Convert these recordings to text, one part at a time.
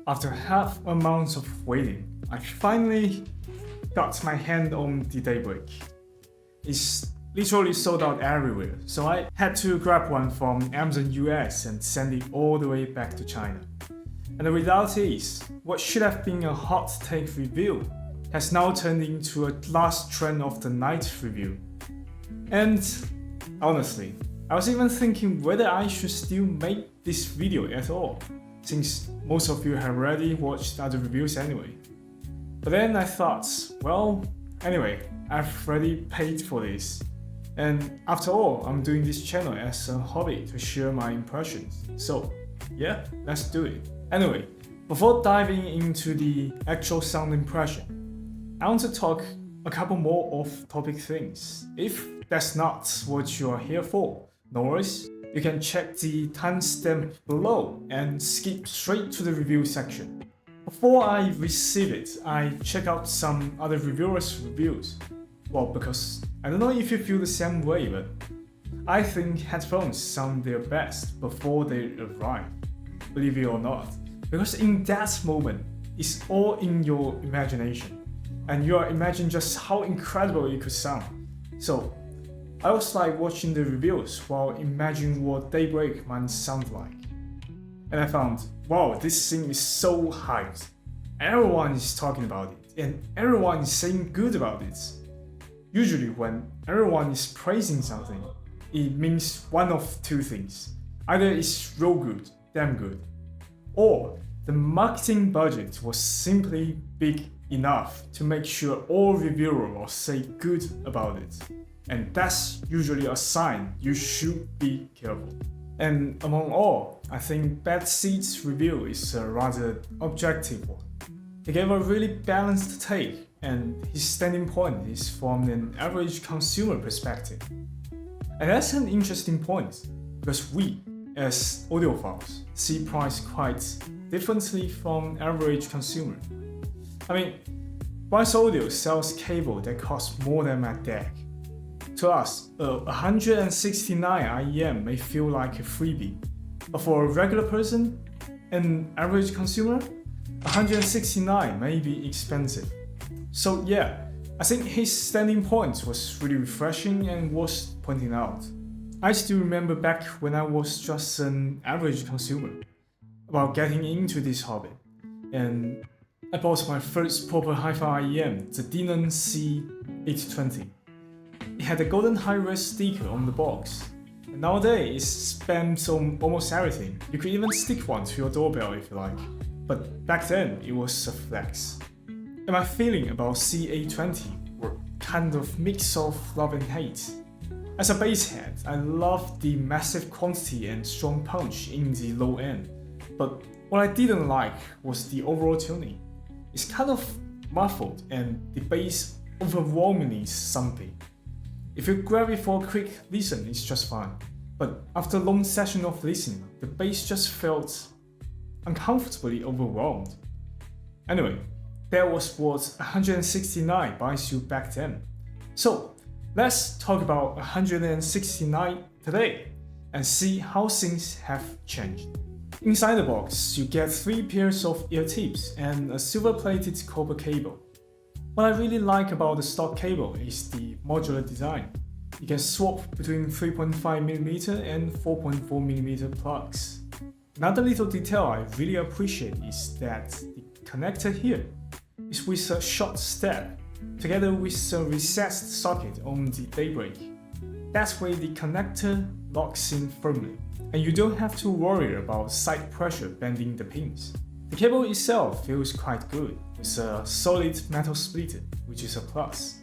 after half a month of waiting, I finally got my hand on the Daybreak. It's literally sold out everywhere, so I had to grab one from Amazon US and send it all the way back to China. And the result is, what should have been a hot take review has now turned into a last trend of the night review. And honestly, I was even thinking whether I should still make this video at all, since most of you have already watched other reviews anyway. But then I thought, well, anyway, I've already paid for this. And after all, I'm doing this channel as a hobby to share my impressions. So yeah, let's do it. Anyway, before diving into the actual sound impression, I want to talk a couple more off-topic things. If that's not what you are here for, no worries. You can check the timestamp below and skip straight to the review section. Before I receive it, I check out some other reviewers' reviews. Well, because I don't know if you feel the same way, but I think headphones sound their best before they arrive, believe it or not. Because in that moment, it's all in your imagination, and you are imagining just how incredible it could sound. So I was like watching the reviews while imagining what Daybreak might sound like. And I found, wow, this thing is so hyped. Everyone is talking about it, and everyone is saying good about it. Usually when everyone is praising something, it means one of two things. Either it's real good, damn good, or the marketing budget was simply big enough to make sure all reviewers will say good about it. And that's usually a sign you should be careful. And among all, I think Bad Seeds' review is a rather objective one. He gave a really balanced take, and his standing point is from an average consumer perspective. And that's an interesting point, because we, as audiophiles, see price quite differently from average consumer. I mean, Wise Audio sells cable that costs more than my deck. To us, a 169 IEM may feel like a freebie, but for a regular person, an average consumer, 169 may be expensive. So yeah, I think his standing point was really refreshing and worth pointing out. I still remember back when I was just an average consumer, about getting into this hobby, and I bought my first proper hi-fi IEM, the Denon C820. It had a golden high-res sticker on the box, and nowadays it spams on almost everything. You could even stick one to your doorbell if you like, but back then it was a flex. And my feeling about C820 were kind of mix of love and hate. As a bass head, I love the massive quantity and strong punch in the low end, but what I didn't like was the overall tuning. It's kind of muffled and the bass overwhelmingly sumpy. If you grab it for a quick listen, it's just fine. But after a long session of listening, the bass just felt uncomfortably overwhelmed. Anyway, that was what 169 buys you back then. So let's talk about 169 today and see how things have changed. Inside the box, you get 3 pairs of ear tips and a silver-plated copper cable. What I really like about the stock cable is the modular design. You can swap between 3.5mm and 4.4mm plugs. Another little detail I really appreciate is that the connector here is with a short step, together with a recessed socket on the Daybreak. That way the connector locks in firmly, and you don't have to worry about side pressure bending the pins. The cable itself feels quite good, with a solid metal splitter, which is a plus.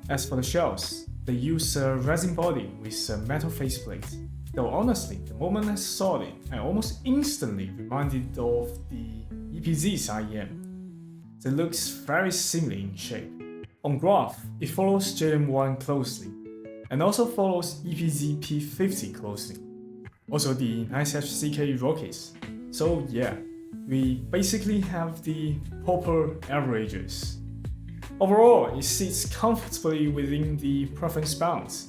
As for the shells, they use a resin body with a metal faceplate. Though honestly, the moment I saw it, I almost instantly reminded of the EPZ's IEM. It looks very similar in shape. On graph, it follows JM1 closely, and also follows EPZ P50 closely. Also the Nice HCK Rockies. So yeah, we basically have the proper averages. Overall, it sits comfortably within the preference bounds,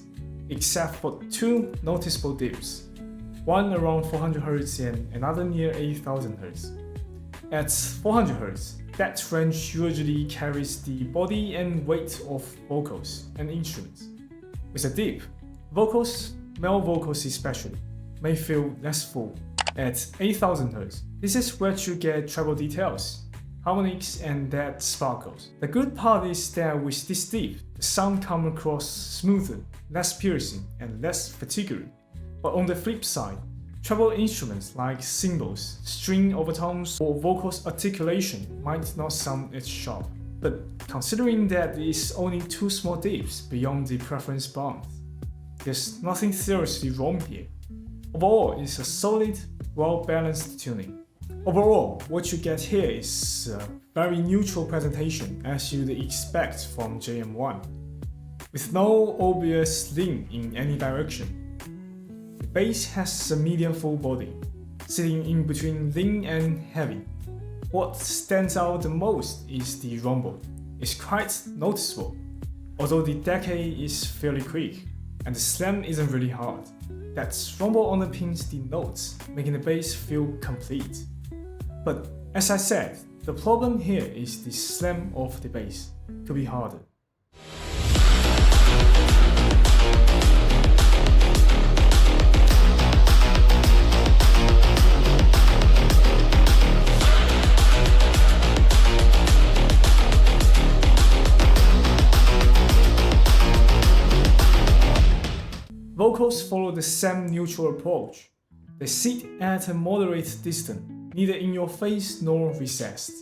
except for 2 noticeable dips, one around 400Hz and another near 8000Hz. At 400Hz, that range usually carries the body and weight of vocals and instruments. With a dip, vocals, male vocals especially, may feel less full. At 8000Hz, this is where you get treble details, harmonics, and that sparkles. The good part is that with this dip, the sound comes across smoother, less piercing, and less fatiguing. But on the flip side, treble instruments like cymbals, string overtones, or vocals articulation might not sound as sharp. But considering that it's only two small dips beyond the preference bound, there's nothing seriously wrong here. Overall, it's a solid, well-balanced tuning. Overall, what you get here is a very neutral presentation as you'd expect from JM1, with no obvious lean in any direction. The bass has a medium full body, sitting in between lean and heavy. What stands out the most is the rumble. It's quite noticeable, although the decay is fairly quick, and the slam isn't really hard. That rumble underpins the notes, making the bass feel complete. But as I said, the problem here is the slam of the bass could be harder. Vocals follow the same neutral approach. They sit at a moderate distance, neither in your face nor recessed.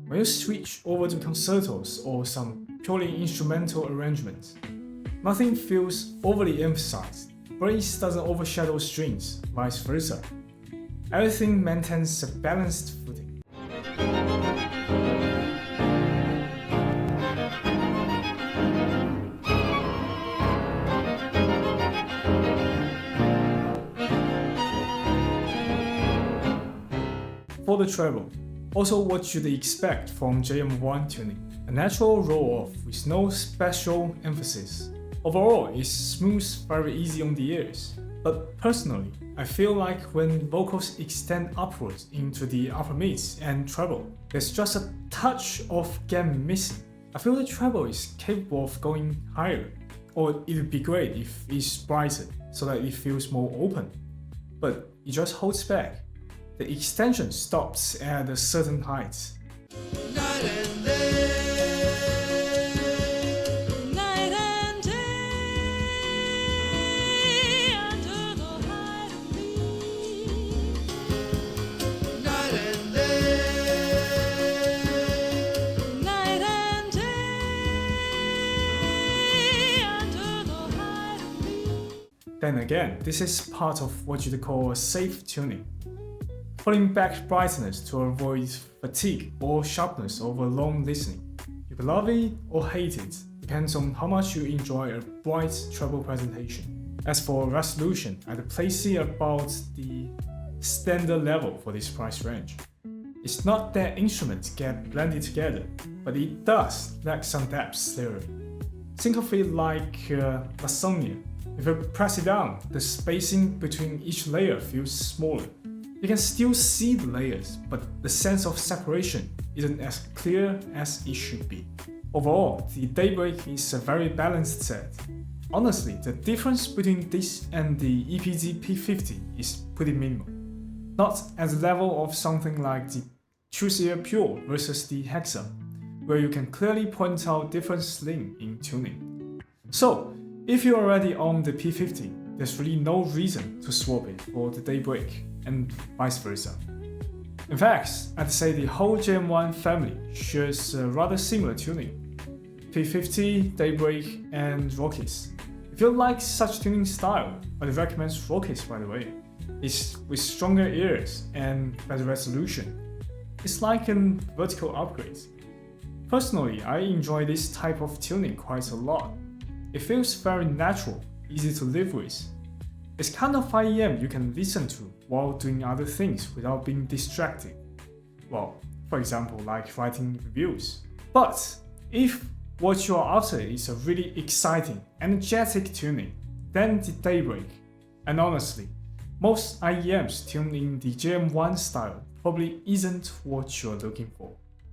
When you switch over to concertos or some purely instrumental arrangements, nothing feels overly emphasized. Bass doesn't overshadow strings, vice versa. Everything maintains a balanced footing. For the treble, also what you'd expect from JM1 tuning, a natural roll-off with no special emphasis. Overall, it's smooth, very easy on the ears. But personally, I feel like when vocals extend upwards into the upper mids and treble, there's just a touch of gain missing. I feel the treble is capable of going higher, or it would be great if it's brighter so that it feels more open. But it just holds back. The extension stops at a certain height. Night and day, night and day, under the height of me. Night and day, night and day, under the height of me. Then again, this is part of what you'd call a safe tuning. Pulling back brightness to avoid fatigue or sharpness over long listening. You can love it or hate it, depends on how much you enjoy a bright treble presentation. As for resolution, I'd place it about the standard level for this price range. It's not that instruments get blended together, but it does lack some depth there. Think of it like lasagna. If you press it down, the spacing between each layer feels smaller. You can still see the layers, but the sense of separation isn't as clear as it should be. Overall, the Daybreak is a very balanced set. Honestly, the difference between this and the EPG P50 is pretty minimal. Not at the level of something like the Choosir Pure versus the Hexa, where you can clearly point out difference in tuning. So, if you're already on the P50, there's really no reason to swap it for the Daybreak, and vice versa. In fact, I'd say the whole JM1 family shares a rather similar tuning. P50, Daybreak, and Rockies. If you like such tuning style, I'd recommend Rockies by the way. It's with stronger ears and better resolution. It's like a vertical upgrade. Personally, I enjoy this type of tuning quite a lot. It feels very natural, easy to live with. It's kind of IEM you can listen to while doing other things without being distracted. Well, for example, like writing reviews. But if what you're after is a really exciting, energetic tuning, then the Daybreak. And honestly, most IEMs tuned in the JM1 style probably isn't what you're looking for.